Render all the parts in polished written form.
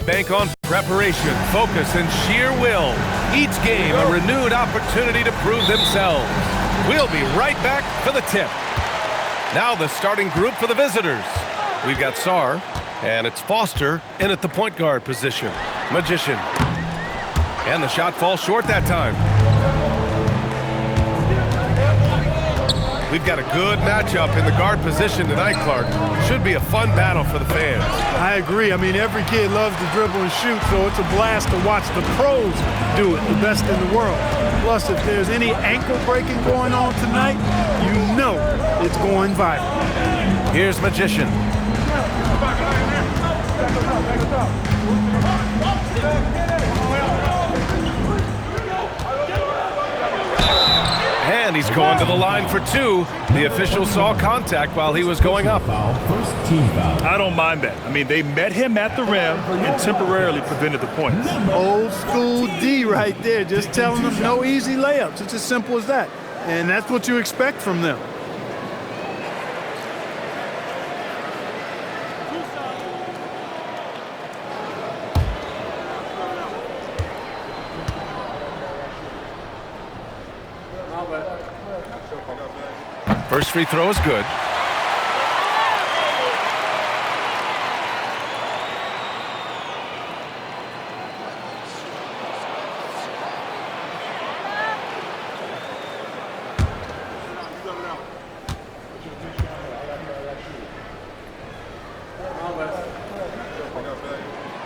bank on preparation, focus, and sheer will. Each game a renewed opportunity to prove themselves. We'll be right back for the tip. Now the starting group for the visitors. We've got Sarr, and it's Foster in at the point guard position. Magician. And the shot falls short that time. We've got a good matchup in the guard position tonight, Clark. Should be a fun battle for the fans. I agree. I mean, every kid loves to dribble and shoot, so it's a blast to watch the pros do it, the best in the world. Plus, if there's any ankle breaking going on tonight, you know it's going viral. Here's Magician. And he's going to the line for two. The official saw contact while he was going up. First team foul. I don't mind that. I mean, they met him at the rim and temporarily prevented the points. Old school D right there, just telling them no easy layups. It's as simple as that. And that's what you expect from them. First free throw is good.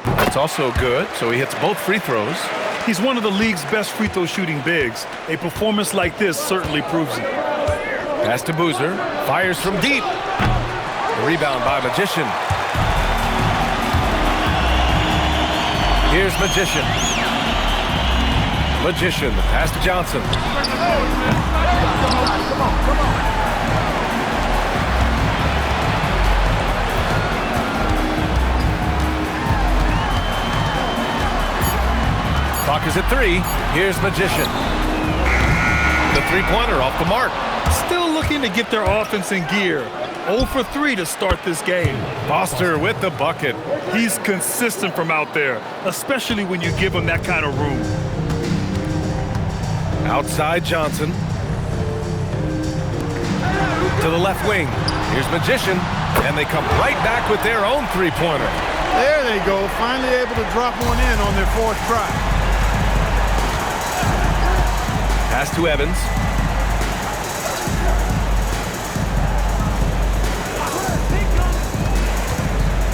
That's also good, so he hits both free throws. He's one of the league's best free throw shooting bigs. A performance like this certainly proves it. Pass to Boozer. Fires from deep. The rebound by Magician. Here's Magician. Magician. Pass to Johnson. Clock is at 3. Here's Magician. The three-pointer off the mark. Still looking to get their offense in gear. 0 for 3 to start this game. Foster with the bucket. He's consistent from out there, especially when you give him that kind of room. Outside Johnson. To the left wing. Here's Magician. And they come right back with their own three-pointer. There they go, finally able to drop one in on their fourth try. Pass to Evans.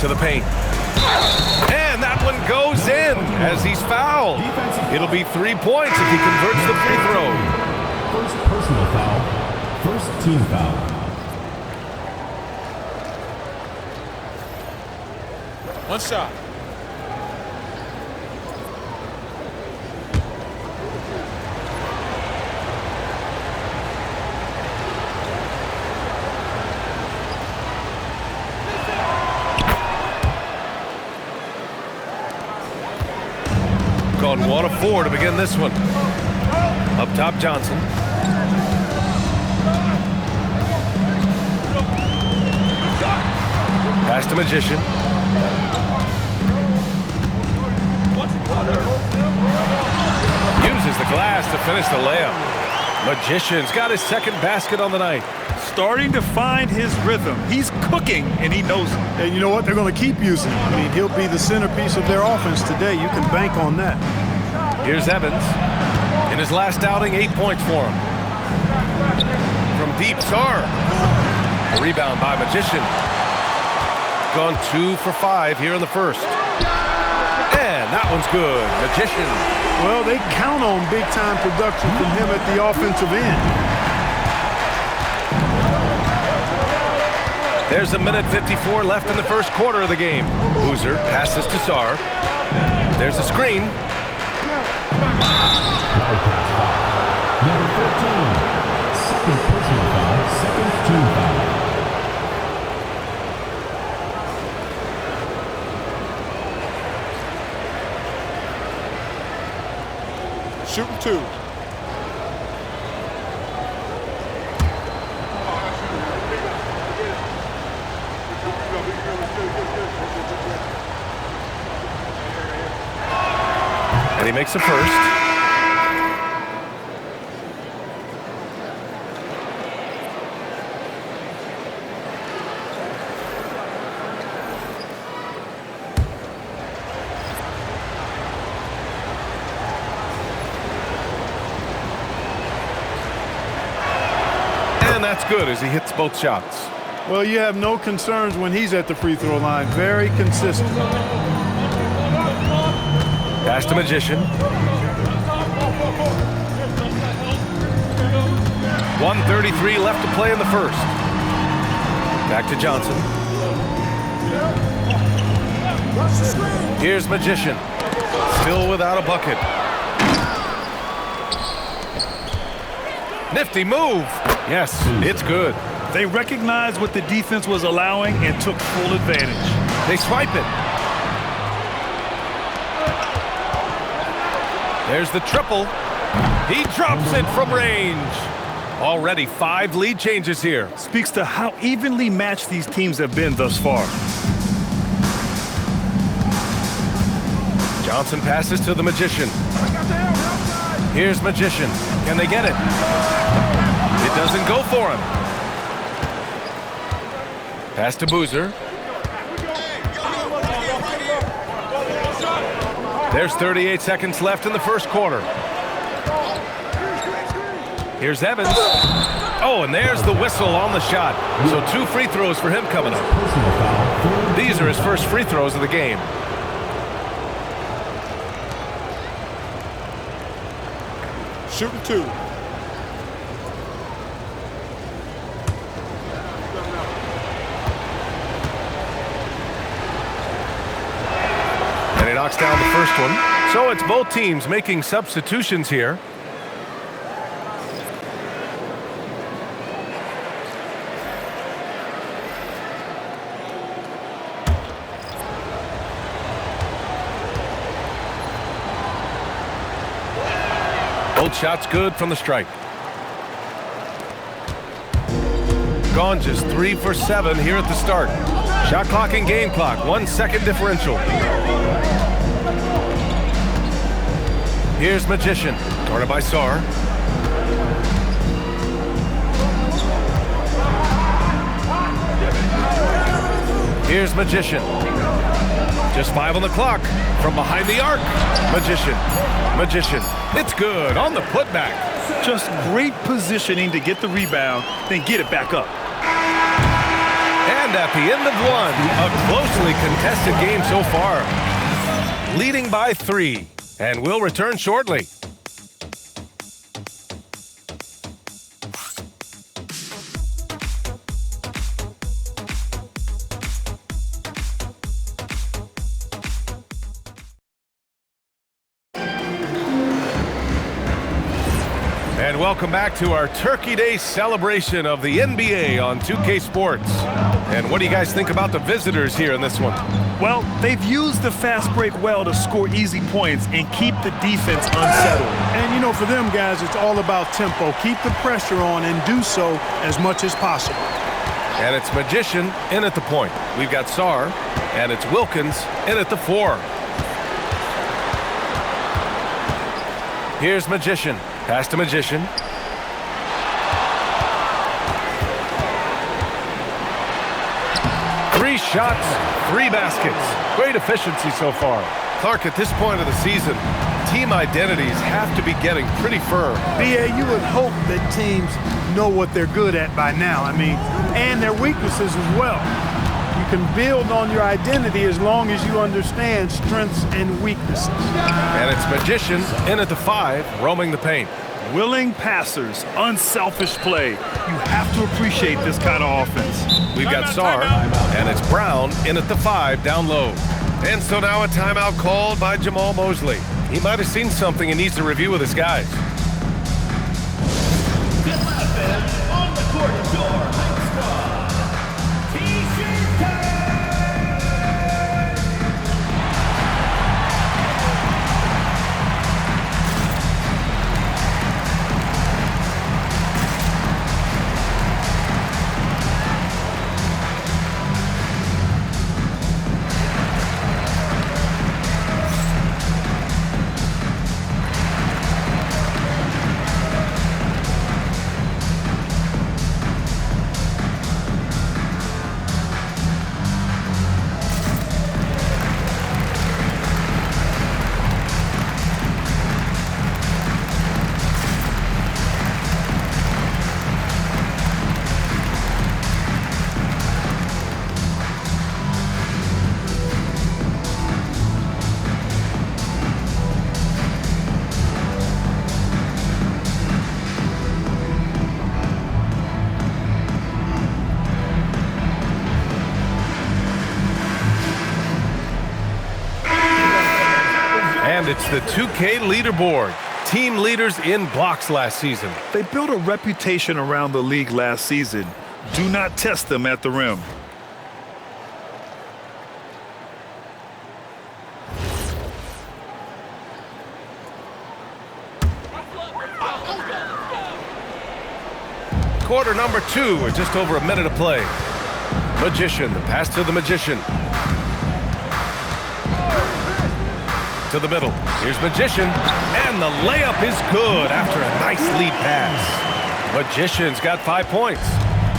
To the paint. And that one goes in as he's fouled. It'll be 3 points if he converts the free throw. First personal foul. First team foul. One shot. Gone 1 of 4 to begin this one. Up top, Johnson. Pass to Magician. Uses the glass to finish the layup. Magician's got his second basket on the night. Starting to find his rhythm. He's cooking, and he knows it. And you know what? They're going to keep using him. I mean, he'll be the centerpiece of their offense today. You can bank on that. Here's Evans. In his last outing, 8 points for him. From deep, Sarr. A rebound by Magician. Gone 2 for 5 here in the first. And that one's good. Magician. Well, they count on big-time production from him at the offensive end. There's a minute 54 left in the first quarter of the game. Boozer passes to Sarr. There's a screen. Number 13. Second personal foul. Second team foul. Shooting 2. And he makes the first. And that's good as he hits both shots. Well, you have no concerns when he's at the free throw line. Very consistent. Pass to Magician. 1:33 left to play in the first. Back to Johnson. Here's Magician. Still without a bucket. Nifty move. Yes, it's good. They recognized what the defense was allowing and took full advantage. They swipe it. There's the triple. He drops it from range. Already 5 lead changes here. Speaks to how evenly matched these teams have been thus far. Johnson passes to the Magician. Here's Magician. Can they get it? It doesn't go for him. Pass to Boozer. There's 38 seconds left in the first quarter. Here's Evans. Oh, and there's the whistle on the shot. So 2 free throws for him coming up. These are his first free throws of the game. Shooting 2. And he knocks down the first one. So it's both teams making substitutions here. Both shots good from the stripe. Gone just 3 for 7 here at the start. Shot clock and game clock, 1 second differential. Here's Magician, guarded by Sarr. Here's Magician. Just 5 on the clock. From behind the arc. Magician. Magician. It's good on the putback. Just great positioning to get the rebound, then get it back up. And at the end of one, a closely contested game so far. Leading by 3. And we'll return shortly. And welcome back to our Turkey Day celebration of the NBA on 2K Sports. And what do you guys think about the visitors here in this one? Well, they've used the fast break well to score easy points and keep the defense unsettled. And, you know, for them guys, it's all about tempo. Keep the pressure on and do so as much as possible. And it's Magician in at the point. We've got Sarr, and it's Wilkins in at the 4. Here's Magician. Pass to Magician. Three shots, 3 baskets. Great efficiency so far. Clark, at this point of the season, team identities have to be getting pretty firm. B.A., you would hope that teams know what they're good at by now. I mean, and their weaknesses as well. You can build on your identity as long as you understand strengths and weaknesses. And it's Magician in at the 5, roaming the paint. Willing passers, unselfish play. You have to appreciate this kind of offense. We've got Sarr, and it's Brown in at the 5, down low. And so now a timeout called by Jamal Mosley. He might have seen something and needs to review with his guys. On the court, your T-shirt time! And it's the 2K leaderboard. Team leaders in blocks last season. They built a reputation around the league last season. Do not test them at the rim. Quarter number 2 with just over a minute to play. Magician, the pass to the Magician. To the middle. Here's Magician, and the layup is good after a nice lead pass. Magician's got 5 points.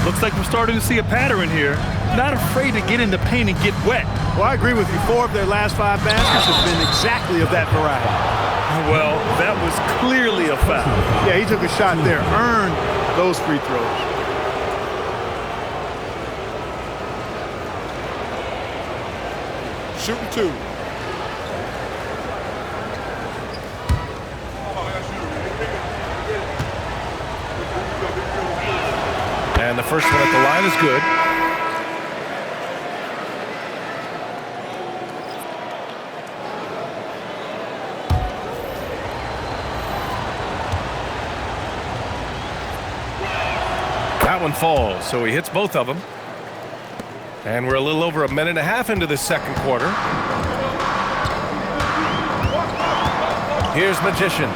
Looks like we're starting to see a pattern here. Not afraid to get in the paint and get wet. Well, I agree with you. 4 of their last 5 baskets have been exactly of that variety. Well, that was clearly a foul. Yeah, he took a shot there, earned those free throws. Shooting 2. And the first one at the line is good. That one falls, so he hits both of them. And we're a little over a minute and a half into the second quarter. Here's Magician.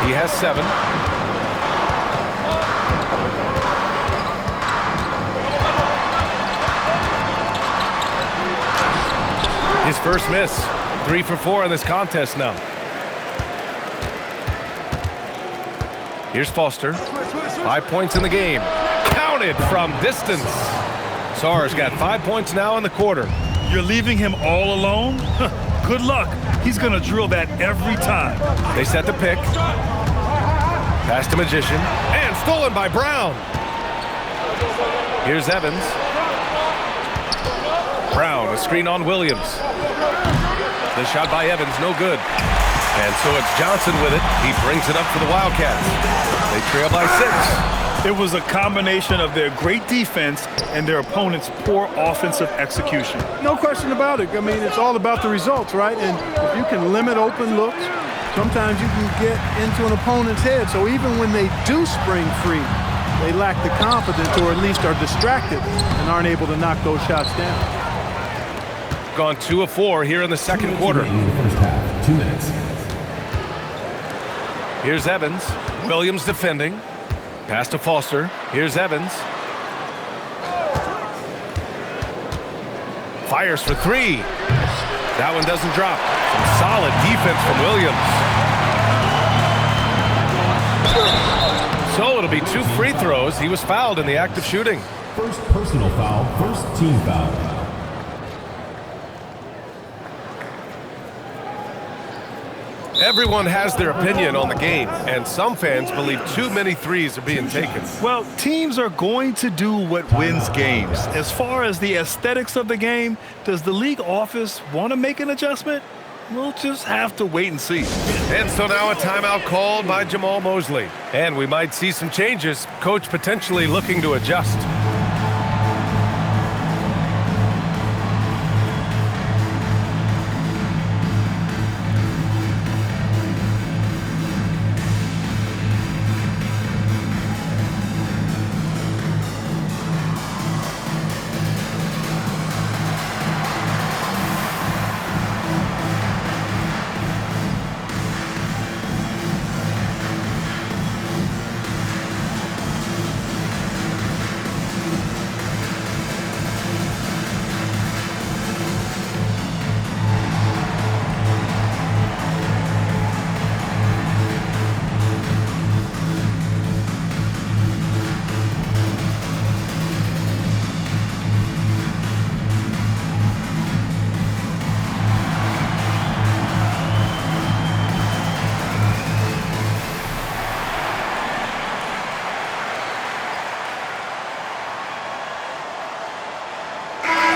He has 7. His first miss. 3 for 4 in this contest now. Here's Foster. 5 points in the game. Counted from distance. Sarr's got 5 points now in the quarter. You're leaving him all alone? Good luck. He's going to drill that every time. They set the pick. Pass to Magician. And stolen by Brown. Here's Evans. Brown, a screen on Williams. The shot by Evans, no good. And so it's Johnson with it. He brings it up for the Wildcats. They trail by 6. It was a combination of their great defense and their opponent's poor offensive execution. No question about it. I mean, it's all about the results, right? And if you can limit open looks, sometimes you can get into an opponent's head. So even when they do spring free, they lack the confidence or at least are distracted and aren't able to knock those shots down. Gone 2 of 4 here in the second quarter. In the first half, 2 minutes. Here's Evans. Williams defending. Pass to Foster. Here's Evans. Fires for 3. That one doesn't drop. Some solid defense from Williams. So it'll be 2 free throws. He was fouled in the act of shooting. First personal foul, first team foul. Everyone has their opinion on the game, and some fans believe too many threes are being taken. Well, teams are going to do what wins games. As far as the aesthetics of the game, does the league office want to make an adjustment? We'll just have to wait and see. And so now a timeout called by Jamal Mosley. And we might see some changes. Coach potentially looking to adjust.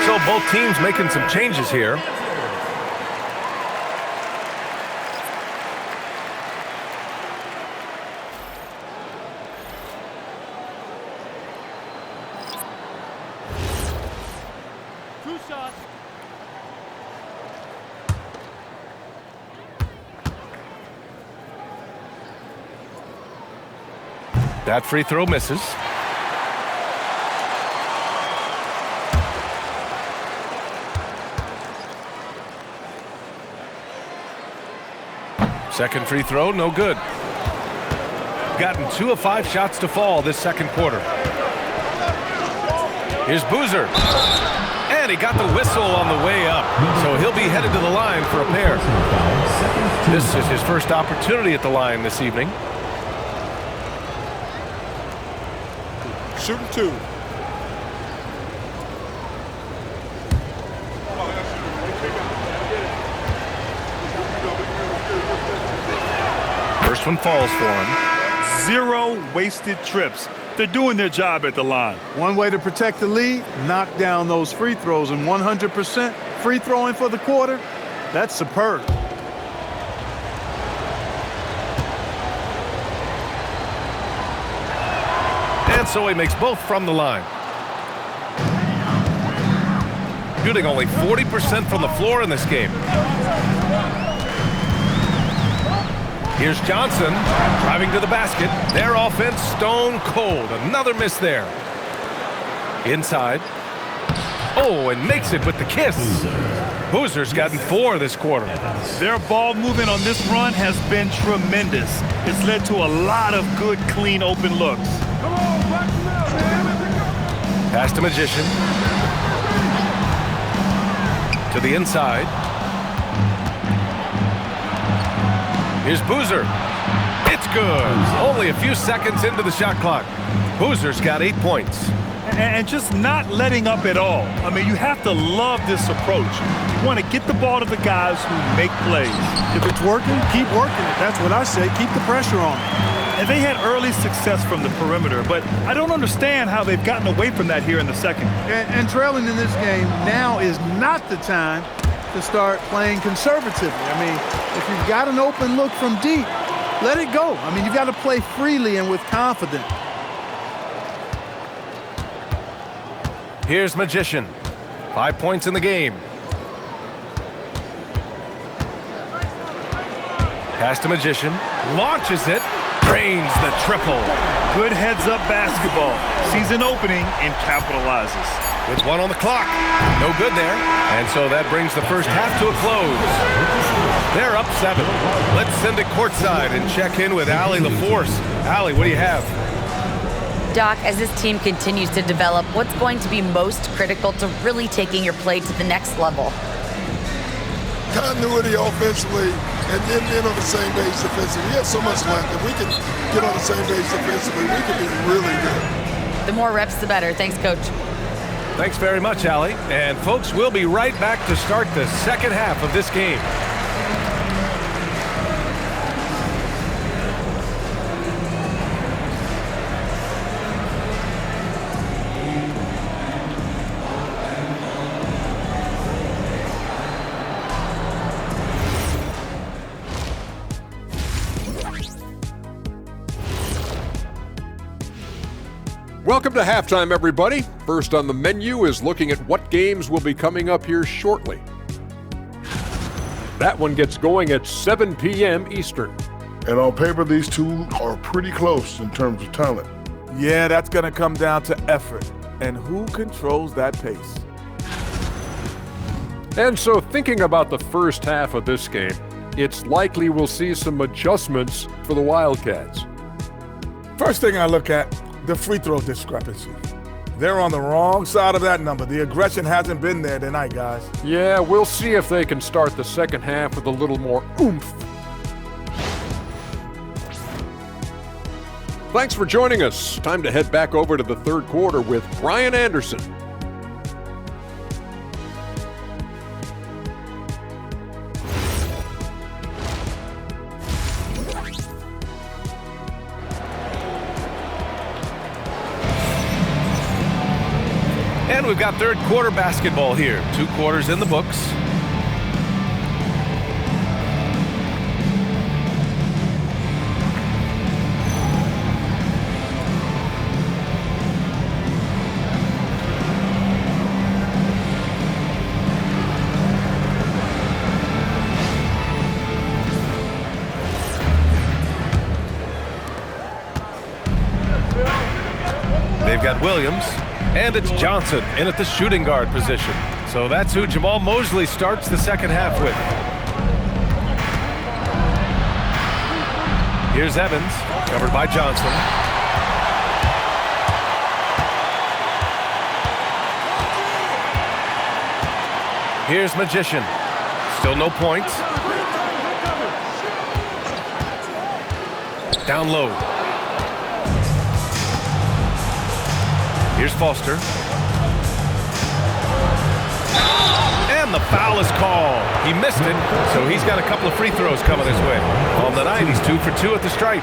So both teams making some changes here. That free throw misses. Second free throw, no good. Gotten 2 of 5 shots to fall this second quarter. Here's Boozer. And he got the whistle on the way up. So he'll be headed to the line for a pair. This is his first opportunity at the line this evening. Shooting 2. First one falls for him. 0 wasted trips. They're doing their job at the line. One way to protect the lead, knock down those free throws, and 100% free throwing for the quarter, that's superb. And so he makes both from the line. Shooting only 40% from the floor in this game. Here's Johnson driving to the basket. Their offense stone cold. Another miss there. Inside. Oh, and makes it with the kiss. Boozer's gotten 4 this quarter. Their ball movement on this run has been tremendous. It's led to a lot of good, clean, open looks. Pass to Magician. To the inside. Here's Boozer. It's good. Only a few seconds into the shot clock. Boozer's got 8 points. And just not letting up at all. I mean, you have to love this approach. You want to get the ball to the guys who make plays. If it's working, keep working it. That's what I say. Keep the pressure on. And they had early success from the perimeter, but I don't understand how they've gotten away from that here in the second. And trailing in this game, now is not the time to start playing conservatively. I mean, if you've got an open look from deep, let it go. I mean, you've got to play freely and with confidence. Here's Magician. 5 points in the game. Pass to Magician. Launches it. Drains the triple. Good heads-up basketball. Sees an opening and capitalizes. With 1 on the clock. No good there. And so that brings the first half to a close. They're up 7. Let's send it courtside and check in with Allie LaForce. Allie, what do you have? Doc, as this team continues to develop, what's going to be most critical to really taking your play to the next level? Continuity offensively and then being on the same page defensively. We have so much length. If we can get on the same page defensively, we can be really good. The more reps, the better. Thanks, Coach. Thanks very much, Allie. And folks, we'll be right back to start the second half of this game. Welcome to halftime, everybody. First on the menu is looking at what games will be coming up here shortly. That one gets going at 7 p.m. Eastern. And on paper, these two are pretty close in terms of talent. Yeah, that's going to come down to effort and who controls that pace. And so thinking about the first half of this game, it's likely we'll see some adjustments for the Wildcats. First thing I look at, the free throw discrepancy. They're on the wrong side of that number. The aggression hasn't been there tonight, guys. Yeah, we'll see if they can start the second half with a little more oomph. Thanks for joining us. Time to head back over to the third quarter with Brian Anderson. And we've got third quarter basketball here. 2 quarters in the books. got Williams, and it's Johnson in at the shooting guard position. So that's who Jamahl Mosley starts the second half with. Here's Evans, covered by Johnson. Here's Magician. Still no points. Down low. Here's Foster. And the foul is called. He missed it, so he's got a couple of free throws coming his way. On the night, he's 2 for 2 at the stripe.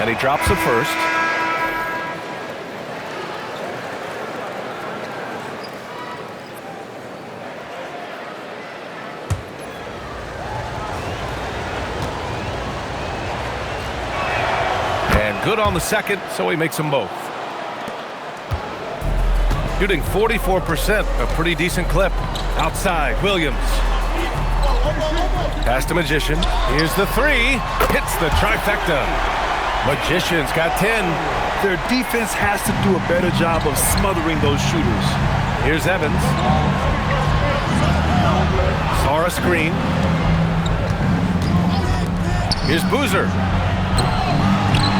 And he drops the first. Good on the second, so he makes them both. Shooting 44%, a pretty decent clip. Outside, Williams. Pass to Magician. Here's the three. Hits the trifecta. Magician's got 10. Their defense has to do a better job of smothering those shooters. Here's Evans. Sara screen. Here's Boozer.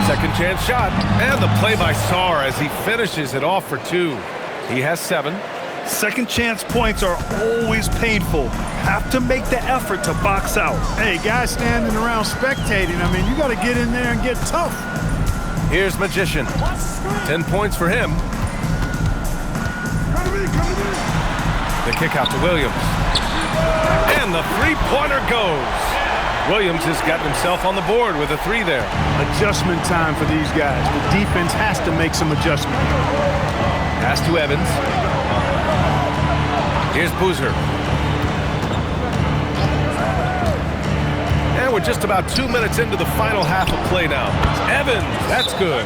Second chance shot, and the play by Sarr as he finishes it off for 2. He has 7. Second chance points are always painful. Have to make the effort to box out. Hey, guys standing around spectating, I mean, you got to get in there and get tough. Here's Magician. 10 points for him. The kick out to Williams. And the three-pointer goes. Williams has gotten himself on the board with a 3 there. Adjustment time for these guys. The defense has to make some adjustment. Pass to Evans. Here's Boozer. And we're just about 2 minutes into the final half of play now. Evans, that's good.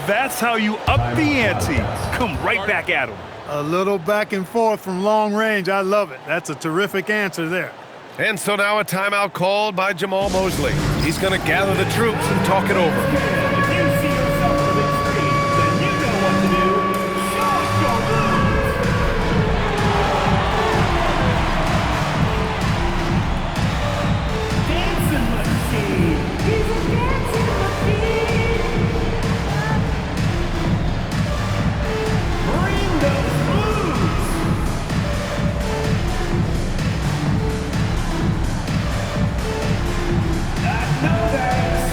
That's how you up the ante. Come right back at him. A little back and forth from long range. I love it. That's a terrific answer there. And so now a timeout called by Jamahl Mosley. He's going to gather the troops and talk it over. If you see yourself on the big screen, then you know what to do. Show your moves. Dancing machine. He's a dancing machine. Bring those moves. No thanks.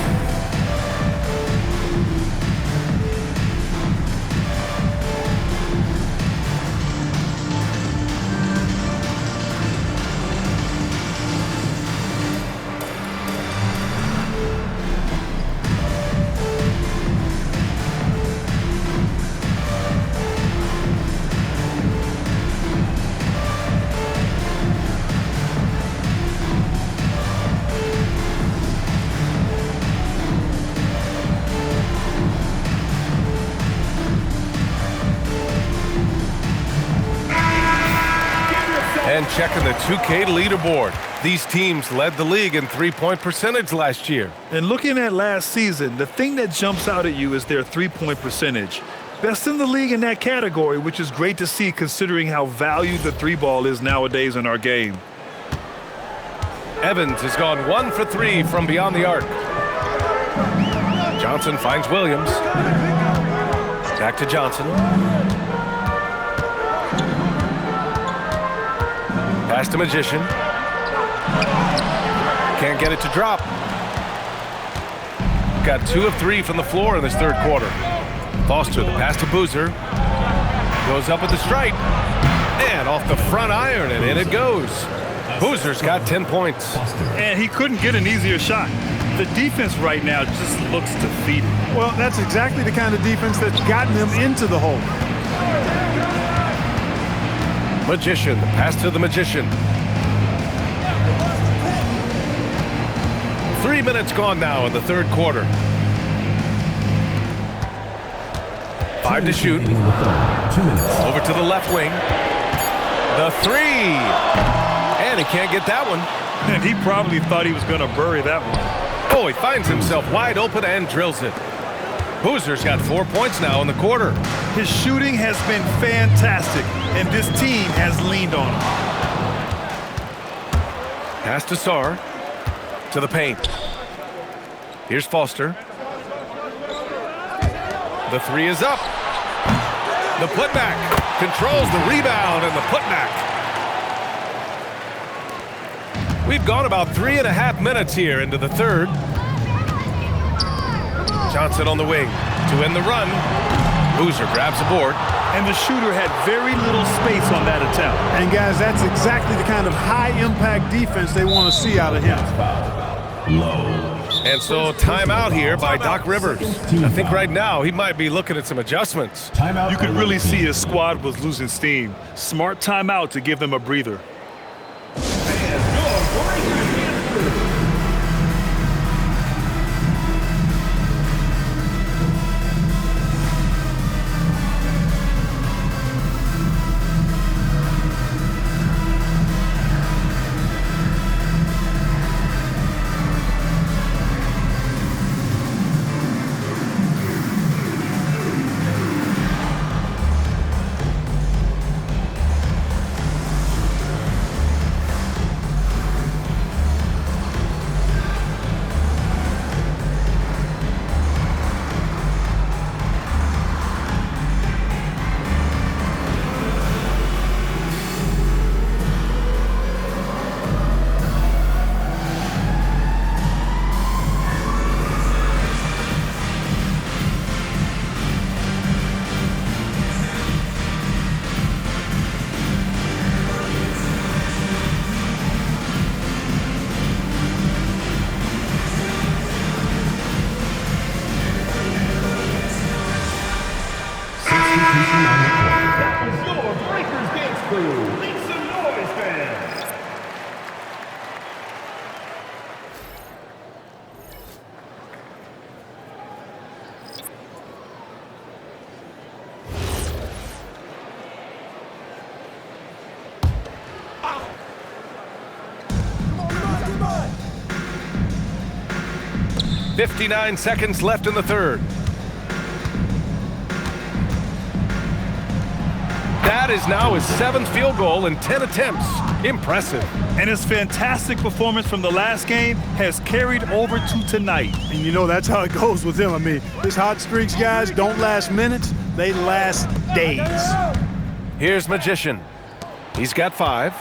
And checking the 2K leaderboard. These teams led the league in three-point percentage last year. And looking at last season, the thing that jumps out at you is their three-point percentage. Best in the league in that category, which is great to see considering how valued the three ball is nowadays in our game. Evans has gone 1 for 3 from beyond the arc. Johnson finds Williams. Back to Johnson. Pass to Magician. Can't get it to drop. Got 2 of 3 from the floor in this third quarter. Foster, the pass to Boozer. Goes up with the stripe. And off the front iron, and in it goes. Boozer's got 10 points. And he couldn't get an easier shot. The defense right now just looks defeated. Well, that's exactly the kind of defense that's gotten them into the hole. Magician, the pass to the Magician. 3 minutes gone now in the third quarter. 5 to shoot. Over to the left wing. The 3. And he can't get that one. And he probably thought he was going to bury that one. Oh, he finds himself wide open and drills it. Boozer's got 4 points now in the quarter. His shooting has been fantastic, and this team has leaned on him. Pass to Sarr. To the paint. Here's Foster. The 3 is up. The putback. Controls the rebound and the putback. We've gone about 3.5 minutes here into the third. Johnson on the wing to end the run. Boozer grabs the board. And the shooter had very little space on that attempt. And guys, that's exactly the kind of high-impact defense they want to see out of him. And so timeout here by Doc Rivers. I think right now he might be looking at some adjustments. You could really see his squad was losing steam. Smart timeout to give them a breather. That was your Breakers Games crew. Make some noise, fans. Come on. 59 seconds left in the third. That is now his 7th field goal in 10 attempts. Impressive. And his fantastic performance from the last game has carried over to tonight. And you know that's how it goes with him. I mean, his hot streaks, guys, don't last minutes. They last days. Here's Magician. He's got 5.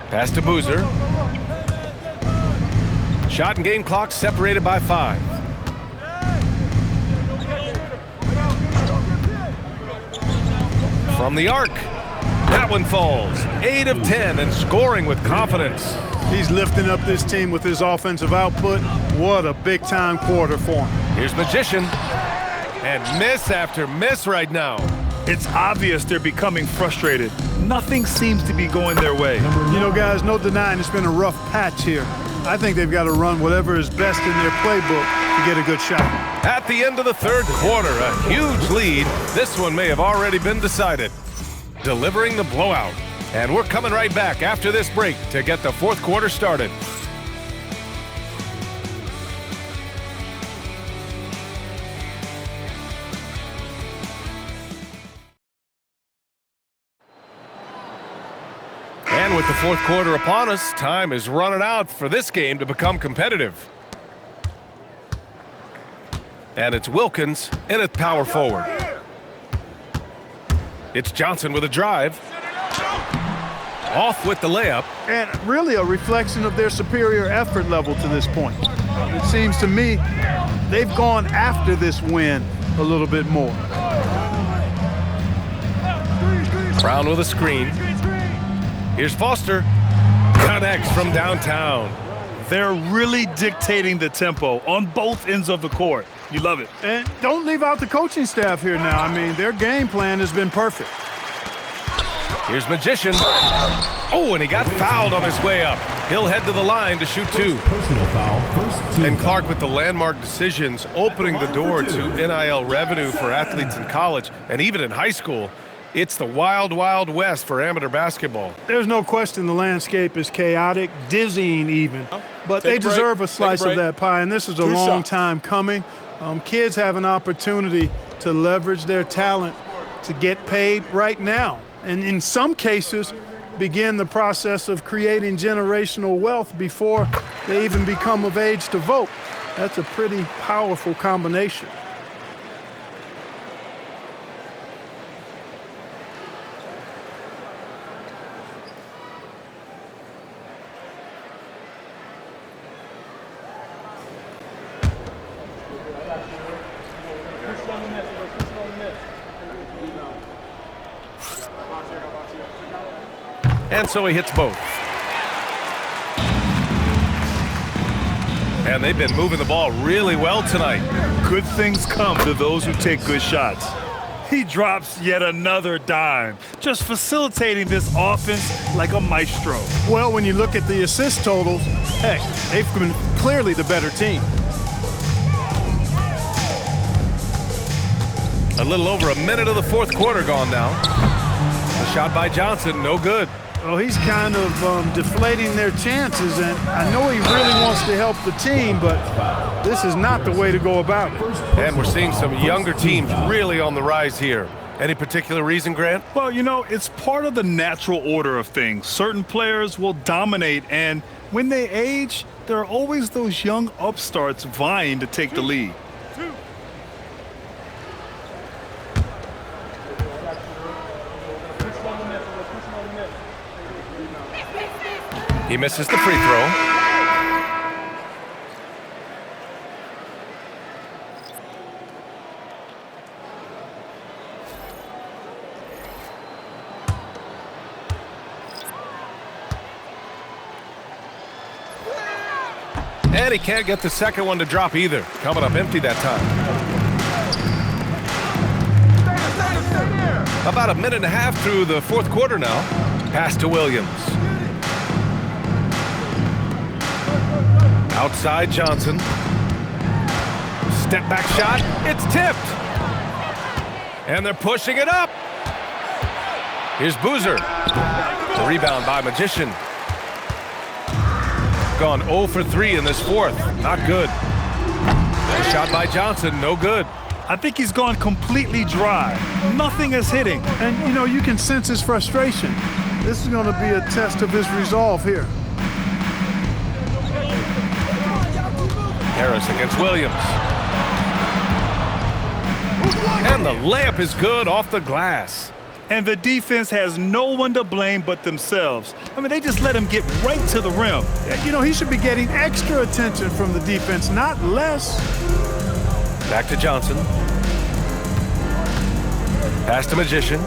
Pass to Boozer. Shot and game clock separated by 5. From the arc. That one falls. 8 of 10 and scoring with confidence. He's lifting up this team with his offensive output. What a big-time quarter for him. Here's Magician. And miss after miss right now. It's obvious they're becoming frustrated. Nothing seems to be going their way. You know, guys, no denying it's been a rough patch here. I think they've got to run whatever is best in their playbook to get a good shot. At the end of the third quarter, a huge lead. This one may have already been decided. Delivering the blowout. And we're coming right back after this break to get the fourth quarter started. And with the fourth quarter upon us, time is running out for this game to become competitive. And it's Wilkins in at power forward. It's Johnson with a drive. Off with the layup. And really a reflection of their superior effort level to this point. It seems to me they've gone after this win a little bit more. Brown with a screen. Here's Foster. Connects from downtown. They're really dictating the tempo on both ends of the court. You love it. And don't leave out the coaching staff here now. I mean, their game plan has been perfect. Here's Magician. Oh, and he got fouled on his way up. He'll head to the line to shoot 2. Personal foul, first team And Clark, with the landmark decisions opening the door to NIL revenue for athletes in college and even in high school, it's the wild, wild west for amateur basketball. There's no question the landscape is chaotic, dizzying even. But they deserve a slice of that pie, and this is a long time coming. Kids have an opportunity to leverage their talent to get paid right now. And in some cases, begin the process of creating generational wealth before they even become of age to vote. That's a pretty powerful combination. And so he hits both. And they've been moving the ball really well tonight. Good things come to those who take good shots. He drops yet another dime, just facilitating this offense like a maestro. Well, when you look at the assist totals, heck, they've been clearly the better team. A little over a minute of the fourth quarter gone now. The shot by Johnson, no good. Well, he's kind of deflating their chances, and I know he really wants to help the team, but this is not the way to go about it. And we're seeing some younger teams really on the rise here. Any particular reason, Grant? Well, you know, it's part of the natural order of things. Certain players will dominate, and when they age, there are always those young upstarts vying to take the lead. He misses the free throw. And he can't get the second one to drop either. Coming up empty that time. About a minute and a half through the fourth quarter now. Pass to Williams. Outside Johnson. Step back shot. It's tipped. And they're pushing it up. Here's Boozer. The rebound by Magician. Gone 0 for 3 in this fourth. Not good. The shot by Johnson, no good. I think he's gone completely dry. Nothing is hitting. And, you know, you can sense his frustration. This is going to be a test of his resolve here. Harris against Williams. And the layup is good off the glass. And the defense has no one to blame but themselves. I mean, they just let him get right to the rim. You know, he should be getting extra attention from the defense, not less. Back to Johnson. Pass to Magician.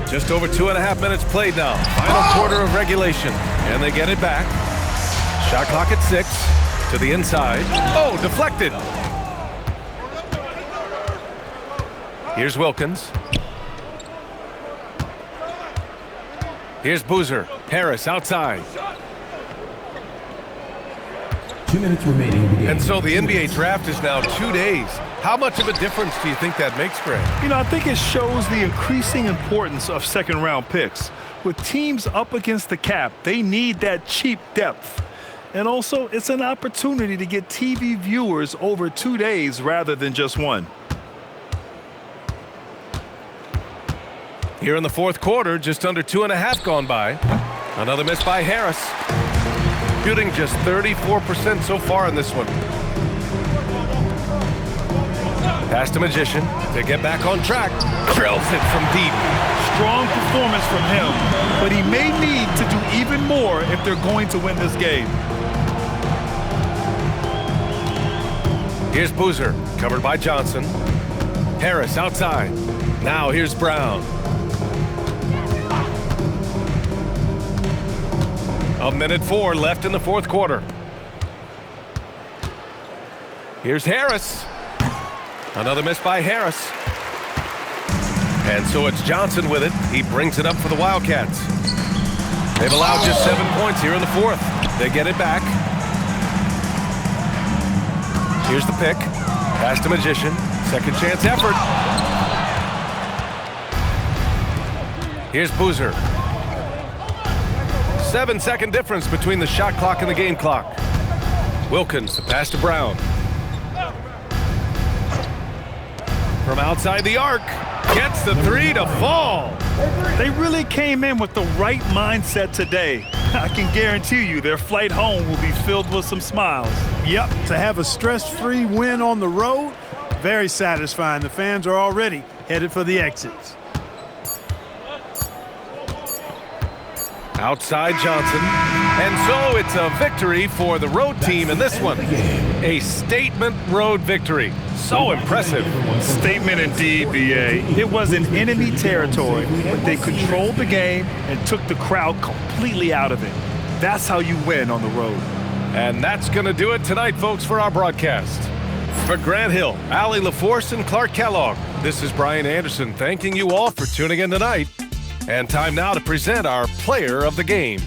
Just over 2.5 minutes played now. Final quarter of regulation. And they get it back. Shot clock at 6. To the inside. Oh, deflected. Here's Wilkins. Here's Boozer. Harris outside. 2 minutes remaining in the game. And so the NBA draft is now 2 days. How much of a difference do you think that makes, Grant? You know, I think it shows the increasing importance of second-round picks. With teams up against the cap, they need that cheap depth. And also, it's an opportunity to get TV viewers over 2 days rather than just one. Here in the fourth quarter, just under 2.5 gone by. Another miss by Harris. Shooting just 34% so far in this one. Pass to Magician to get back on track. Drills it from deep. Strong performance from him, but he may need to do even more if they're going to win this game. Here's Boozer, covered by Johnson. Harris outside. Now here's Brown. A minute 4 left in the fourth quarter. Here's Harris. Another miss by Harris. And so it's Johnson with it. He brings it up for the Wildcats. They've allowed just 7 points here in the fourth. They get it back. Here's the pick. Pass to Magician. Second chance effort. Here's Boozer. 7-second difference between the shot clock and the game clock. Wilkins, the pass to Brown. From outside the arc. Gets the three to fall. They really came in with the right mindset today. I can guarantee you their flight home will be filled with some smiles. Yep, to have a stress-free win on the road, very satisfying. The fans are already headed for the exits. Outside Johnson. And so it's a victory for the road team in this one. A statement road victory. So impressive. Statement indeed, BA. It was in enemy territory, but they controlled the game and took the crowd completely out of it. That's how you win on the road. And that's going to do it tonight, folks, for our broadcast. For Grant Hill, Allie LaForce, and Clark Kellogg, this is Brian Anderson thanking you all for tuning in tonight. And time now to present our player of the game.